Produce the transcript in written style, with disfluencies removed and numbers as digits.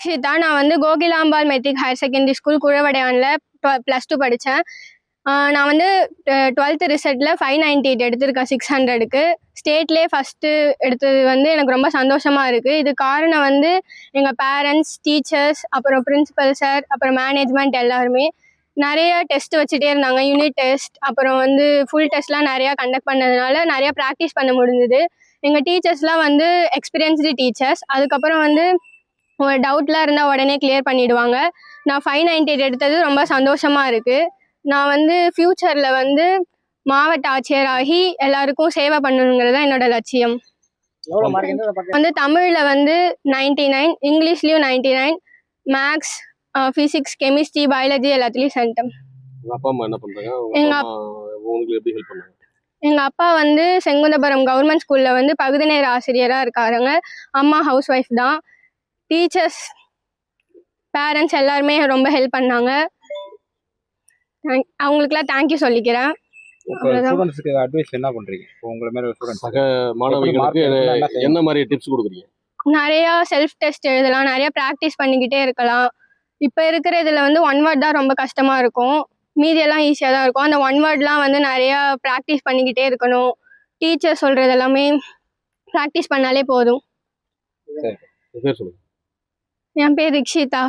ஷிதா, நான் வந்து Kokilambal matric higher secondary school குழவடையானில் +2 படித்தேன். நான் வந்து 12th ரிசல்ட்டில் 598 எடுத்திருக்கேன் 600க்கு. ஸ்டேட்லேயே ஃபஸ்ட்டு எடுத்தது வந்து எனக்கு ரொம்ப சந்தோஷமாக இருக்குது. இது காரணம் வந்து எங்கள் பேரண்ட்ஸ், டீச்சர்ஸ், அப்புறம் பிரின்சிபல் சார், அப்புறம் மேனேஜ்மெண்ட் எல்லாருமே நிறைய டெஸ்ட் வச்சுட்டே இருந்தாங்க. யூனிட் டெஸ்ட், அப்புறம் வந்து ஃபுல் டெஸ்ட்லாம் நிறையா கண்டக்ட் பண்ணதுனால நிறையா ப்ராக்டிஸ் பண்ண முடிஞ்சுது. எங்கள் டீச்சர்ஸ்லாம் வந்து எக்ஸ்பீரியன்ஸ்டு டீச்சர்ஸ். அதுக்கப்புறம் வந்து ஒரு டவுட்லாம் இருந்தால் உடனே கிளியர் பண்ணிவிடுவாங்க. நான் 598 எடுத்தது ரொம்ப சந்தோஷமாக இருக்குது. நான் வந்து ஃப்யூச்சரில் வந்து மாவட்ட ஆட்சியராகி எல்லாருக்கும் சேவை பண்ணணுங்கிறது தான் என்னோட லட்சியம். வந்து தமிழில் வந்து 99, இங்கிலீஷ்லேயும் 99, மேக்ஸ், ஃபிசிக்ஸ், கெமிஸ்ட்ரி, பயாலஜி எல்லாத்துலேயும் சென்டம். எங்கள் அப்பா வந்து செங்குந்தபுரம் கவர்மெண்ட் ஸ்கூலில் வந்து பகுதி நேர ஆசிரியராக இருக்காருங்க. அம்மா ஹவுஸ் ஒய்ஃப் தான். டீச்சர்ஸ், பேரண்ட்ஸ் எல்லாருமே ரொம்ப ஹெல்ப் பண்ணாங்க. அவங்களுக்குலாம் தேங்க்யூ சொல்லிக்கிறேன். நிறையா செல்ஃப் டெஸ்ட் எழுதலாம், நிறையா ப்ராக்டிஸ் பண்ணிக்கிட்டே இருக்கலாம். இப்போ இருக்கிற இதில் வந்து 1 வேர்ட் தான் ரொம்ப கஷ்டமாக இருக்கும், மீதியெல்லாம் ஈஸியாக தான் இருக்கும். அந்த 1 வேர்ட்லாம் வந்து நிறையா ப்ராக்டிஸ் பண்ணிக்கிட்டே இருக்கணும். டீச்சர் சொல்கிறது எல்லாமே ப்ராக்டிஸ் பண்ணாலே போதும். என் பேர் ரிக்ஷிதா.